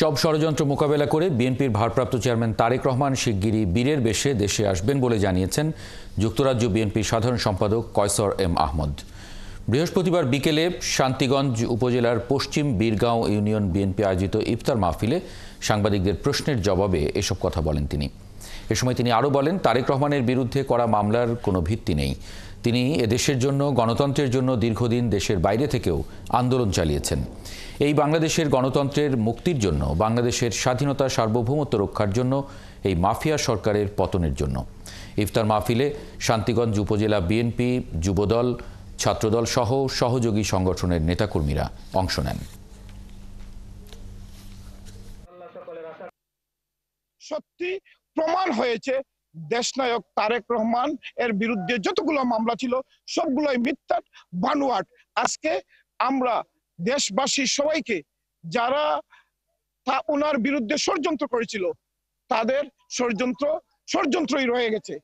সব ষড়যন্ত্র মোকাবেলা করে বিএনপির ভারপ্রাপ্ত চেয়ারম্যান তারেক রহমান শিগগিরই বীরের বেশে দেশে আসবেন বলে জানিয়েছেন যুক্তরাজ্য বিএনপির সাধারণ সম্পাদক কয়সর এম আহমদ। বৃহস্পতিবার বিকেলে শান্তিগঞ্জ উপজেলার পশ্চিম বীরগাঁও ইউনিয়ন বিএনপি আয়োজিত ইফতার মাহফিলে সাংবাদিকদের প্রশ্নের জবাবে এসব কথা বলেন তিনি। এ সময় তিনি আরও বলেন, তারেক রহমানের বিরুদ্ধে করা মামলার কোনো ভিত্তি নেই। তিনি এদেশের জন্য, গণতন্ত্রের জন্য দীর্ঘদিন দেশের বাইরে থেকেও আন্দোলন চালিয়েছেন। এই বাংলাদেশের গণতন্ত্রের মুক্তির জন্য, বাংলাদেশের স্বাধীনতা সার্বভৌমত্ব রক্ষার জন্য, এই মাফিয়া সরকারের পতনের জন্য। ইফতার মাহফিলে শান্তিগঞ্জ উপজেলা বিএনপি, যুবদল, ছাত্রদল সহ সহযোগী সংগঠনের নেতাকর্মীরা অংশ নেন। সত্যি প্রমাণ হয়েছে দেশনায়ক তারেক রহমান এর বিরুদ্ধে যতগুলো মামলা ছিল সবগুলোই মিথ্যা, বানোয়াট। আজকে আমরা দেশবাসী সবাইকে, যারা ওনার বিরুদ্ধে ষড়যন্ত্র করেছিল, তাদের ষড়যন্ত্রই রয়ে গেছে।